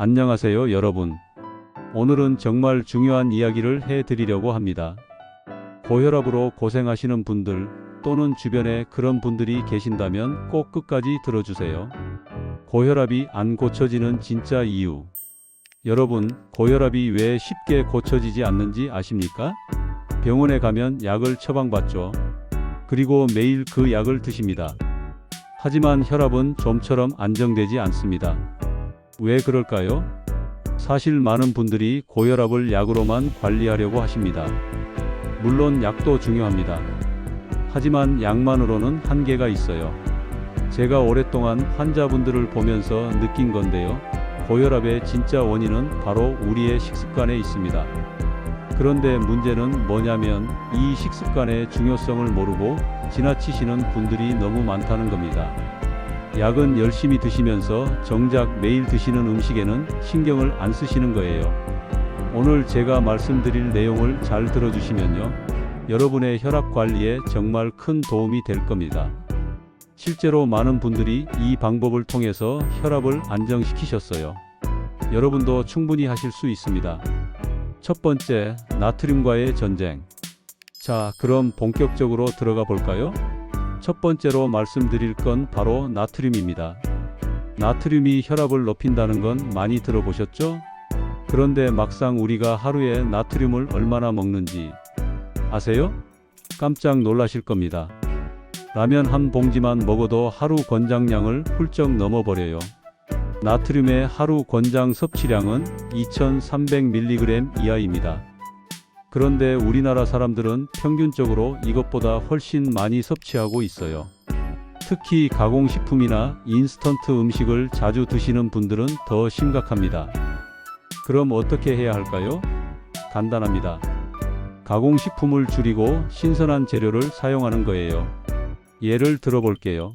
안녕하세요, 여러분. 오늘은 정말 중요한 이야기를 해드리려고 합니다. 고혈압으로 고생하시는 분들 또는 주변에 그런 분들이 계신다면 꼭 끝까지 들어주세요. 고혈압이 안 고쳐지는 진짜 이유. 여러분, 고혈압이 왜 쉽게 고쳐지지 않는지 아십니까? 병원에 가면 약을 처방받죠. 그리고 매일 그 약을 드십니다. 하지만 혈압은 좀처럼 안정되지 않습니다. 왜 그럴까요? 사실 많은 분들이 고혈압을 약으로만 관리하려고 하십니다. 물론 약도 중요합니다. 하지만 약만으로는 한계가 있어요. 제가 오랫동안 환자분들을 보면서 느낀 건데요. 고혈압의 진짜 원인은 바로 우리의 식습관에 있습니다. 그런데 문제는 뭐냐면 이 식습관의 중요성을 모르고 지나치시는 분들이 너무 많다는 겁니다. 약은 열심히 드시면서 정작 매일 드시는 음식에는 신경을 안 쓰시는 거예요. 오늘 제가 말씀드릴 내용을 잘 들어주시면요. 여러분의 혈압 관리에 정말 큰 도움이 될 겁니다. 실제로 많은 분들이 이 방법을 통해서 혈압을 안정시키셨어요. 여러분도 충분히 하실 수 있습니다. 첫 번째, 나트륨과의 전쟁. 자, 그럼 본격적으로 들어가 볼까요? 첫 번째로 말씀드릴 건 바로 나트륨입니다. 나트륨이 혈압을 높인다는 건 많이 들어보셨죠? 그런데 막상 우리가 하루에 나트륨을 얼마나 먹는지 아세요? 깜짝 놀라실 겁니다. 라면 한 봉지만 먹어도 하루 권장량을 훌쩍 넘어버려요. 나트륨의 하루 권장 섭취량은 2300mg 이하입니다. 그런데 우리나라 사람들은 평균적으로 이것보다 훨씬 많이 섭취하고 있어요. 특히 가공식품이나 인스턴트 음식을 자주 드시는 분들은 더 심각합니다. 그럼 어떻게 해야 할까요? 간단합니다. 가공식품을 줄이고 신선한 재료를 사용하는 거예요. 예를 들어볼게요.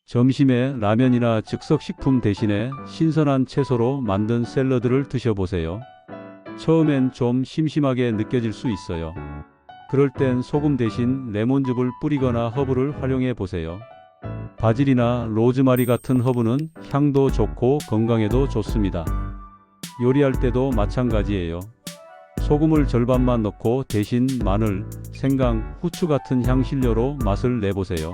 점심에 라면이나 즉석식품 대신에 신선한 채소로 만든 샐러드를 드셔보세요. 처음엔 좀 심심하게 느껴질 수 있어요. 그럴 땐 소금 대신 레몬즙을 뿌리거나 허브를 활용해 보세요. 바질이나 로즈마리 같은 허브는 향도 좋고 건강에도 좋습니다. 요리할 때도 마찬가지예요. 소금을 절반만 넣고 대신 마늘, 생강, 후추 같은 향신료로 맛을 내보세요.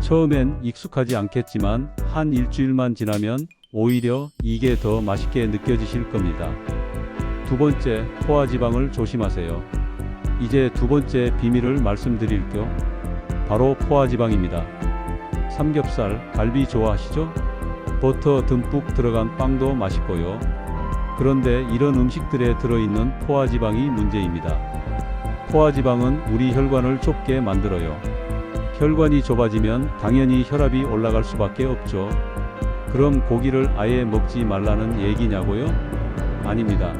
처음엔 익숙하지 않겠지만 한 일주일만 지나면 오히려 이게 더 맛있게 느껴지실 겁니다. 두 번째, 포화지방을 조심하세요. 이제 두 번째 비밀을 말씀드릴게요. 바로 포화지방입니다. 삼겹살, 갈비 좋아하시죠? 버터 듬뿍 들어간 빵도 맛있고요. 그런데 이런 음식들에 들어있는 포화지방이 문제입니다. 포화지방은 우리 혈관을 좁게 만들어요. 혈관이 좁아지면 당연히 혈압이 올라갈 수밖에 없죠. 그럼 고기를 아예 먹지 말라는 얘기냐고요? 아닙니다.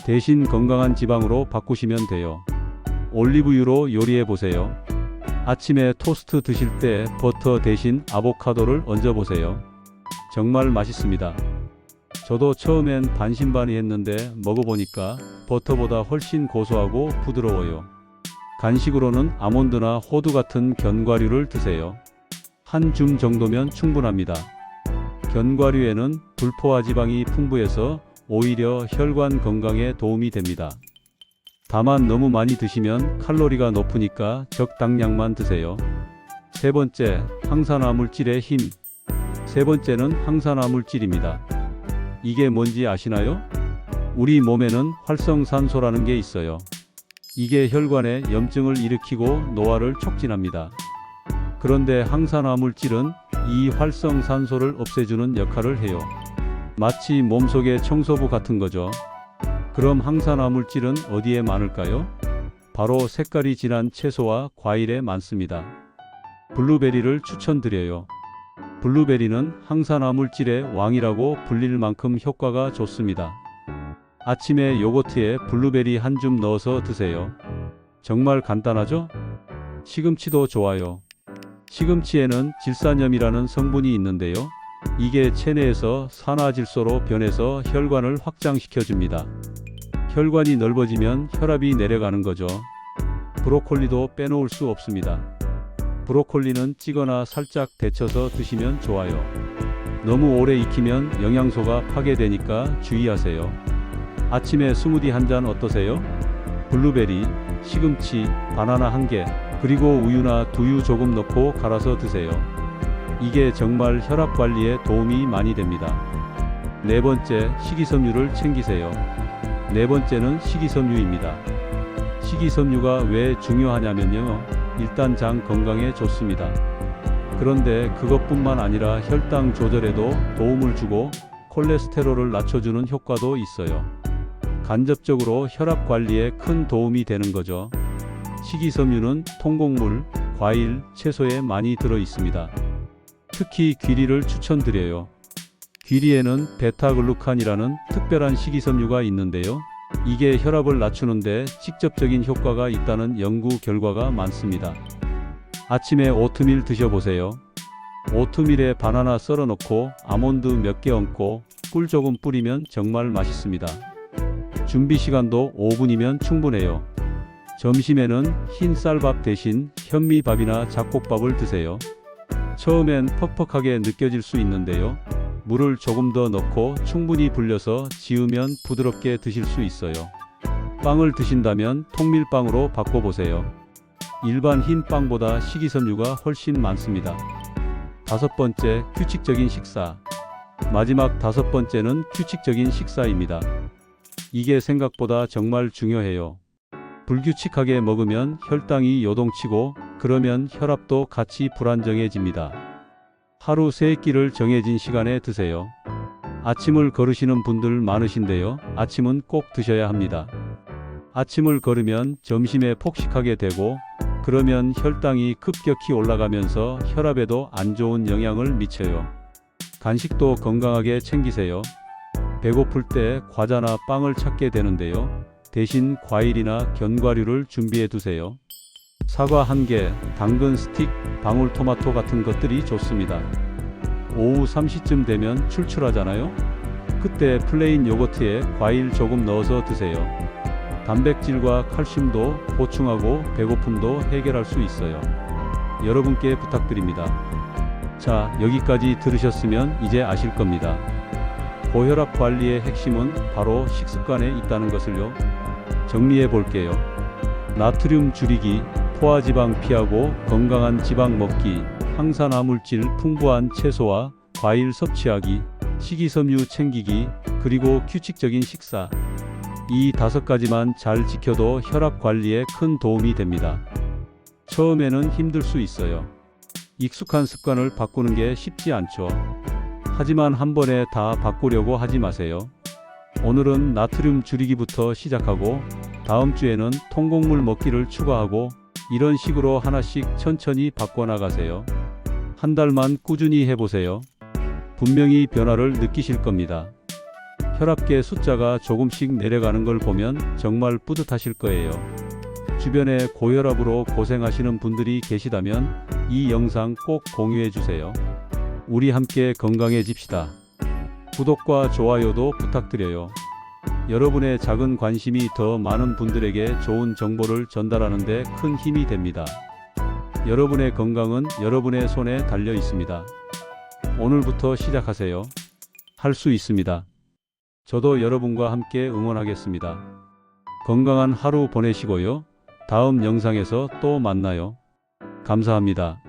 대신 건강한 지방으로 바꾸시면 돼요. 올리브유로 요리해 보세요. 아침에 토스트 드실 때 버터 대신 아보카도를 얹어 보세요. 정말 맛있습니다. 저도 처음엔 반신반의했는데 먹어보니까 버터보다 훨씬 고소하고 부드러워요. 간식으로는 아몬드나 호두 같은 견과류를 드세요. 한 줌 정도면 충분합니다. 견과류에는 불포화 지방이 풍부해서 오히려 혈관 건강에 도움이 됩니다. 다만 너무 많이 드시면 칼로리가 높으니까 적당량만 드세요. 세 번째, 항산화 물질의 힘. 세 번째는 항산화 물질입니다. 이게 뭔지 아시나요? 우리 몸에는 활성산소라는 게 있어요. 이게 혈관에 염증을 일으키고 노화를 촉진합니다. 그런데 항산화 물질은 이 활성산소를 없애주는 역할을 해요. 마치 몸속의 청소부 같은 거죠. 그럼 항산화 물질은 어디에 많을까요? 바로 색깔이 진한 채소와 과일에 많습니다. 블루베리를 추천드려요. 블루베리는 항산화 물질의 왕이라고 불릴 만큼 효과가 좋습니다. 아침에 요거트에 블루베리 한 줌 넣어서 드세요. 정말 간단하죠? 시금치도 좋아요. 시금치에는 질산염이라는 성분이 있는데요. 이게 체내에서 산화질소로 변해서 혈관을 확장시켜줍니다. 혈관이 넓어지면 혈압이 내려가는 거죠. 브로콜리도 빼놓을 수 없습니다. 브로콜리는 찌거나 살짝 데쳐서 드시면 좋아요. 너무 오래 익히면 영양소가 파괴되니까 주의하세요. 아침에 스무디 한 잔 어떠세요? 블루베리, 시금치, 바나나 1개, 그리고 우유나 두유 조금 넣고 갈아서 드세요. 이게 정말 혈압 관리에 도움이 많이 됩니다. 네 번째, 식이섬유를 챙기세요. 네 번째는 식이섬유입니다. 식이섬유가 왜 중요하냐면요. 일단 장 건강에 좋습니다. 그런데 그것뿐만 아니라 혈당 조절에도 도움을 주고 콜레스테롤을 낮춰주는 효과도 있어요. 간접적으로 혈압 관리에 큰 도움이 되는 거죠. 식이섬유는 통곡물, 과일, 채소에 많이 들어 있습니다. 특히 귀리를 추천드려요. 귀리에는 베타글루칸이라는 특별한 식이섬유가 있는데요. 이게 혈압을 낮추는데 직접적인 효과가 있다는 연구 결과가 많습니다. 아침에 오트밀 드셔보세요. 오트밀에 바나나 썰어 넣고 아몬드 몇 개 얹고 꿀 조금 뿌리면 정말 맛있습니다. 준비 시간도 5분이면 충분해요. 점심에는 흰 쌀밥 대신 현미밥이나 잡곡밥을 드세요. 처음엔 퍽퍽하게 느껴질 수 있는데요. 물을 조금 더 넣고 충분히 불려서 지으면 부드럽게 드실 수 있어요. 빵을 드신다면 통밀빵으로 바꿔보세요. 일반 흰 빵보다 식이섬유가 훨씬 많습니다. 다섯 번째, 규칙적인 식사. 마지막 다섯 번째는 규칙적인 식사입니다. 이게 생각보다 정말 중요해요. 불규칙하게 먹으면 혈당이 요동치고 그러면 혈압도 같이 불안정해집니다. 하루 3끼를 정해진 시간에 드세요. 아침을 거르시는 분들 많으신데요. 아침은 꼭 드셔야 합니다. 아침을 거르면 점심에 폭식하게 되고 그러면 혈당이 급격히 올라가면서 혈압에도 안 좋은 영향을 미쳐요. 간식도 건강하게 챙기세요. 배고플 때 과자나 빵을 찾게 되는데요. 대신 과일이나 견과류를 준비해 두세요. 사과 1개, 당근 스틱, 방울토마토 같은 것들이 좋습니다. 오후 3시쯤 되면 출출하잖아요? 그때 플레인 요거트에 과일 조금 넣어서 드세요. 단백질과 칼슘도 보충하고 배고픔도 해결할 수 있어요. 여러분께 부탁드립니다. 자, 여기까지 들으셨으면 이제 아실 겁니다. 고혈압 관리의 핵심은 바로 식습관에 있다는 것을요. 정리해 볼게요. 나트륨 줄이기, 포화지방 피하고 건강한 지방 먹기, 항산화물질 풍부한 채소와 과일 섭취하기, 식이섬유 챙기기, 그리고 규칙적인 식사. 이 5가지만 잘 지켜도 혈압 관리에 큰 도움이 됩니다. 처음에는 힘들 수 있어요. 익숙한 습관을 바꾸는 게 쉽지 않죠. 하지만 한 번에 다 바꾸려고 하지 마세요. 오늘은 나트륨 줄이기부터 시작하고 다음 주에는 통곡물 먹기를 추가하고 이런 식으로 하나씩 천천히 바꿔나가세요. 한 달만 꾸준히 해보세요. 분명히 변화를 느끼실 겁니다. 혈압계 숫자가 조금씩 내려가는 걸 보면 정말 뿌듯하실 거예요. 주변에 고혈압으로 고생하시는 분들이 계시다면 이 영상 꼭 공유해 주세요. 우리 함께 건강해집시다. 구독과 좋아요도 부탁드려요. 여러분의 작은 관심이 더 많은 분들에게 좋은 정보를 전달하는 데 큰 힘이 됩니다. 여러분의 건강은 여러분의 손에 달려 있습니다. 오늘부터 시작하세요. 할 수 있습니다. 저도 여러분과 함께 응원하겠습니다. 건강한 하루 보내시고요. 다음 영상에서 또 만나요. 감사합니다.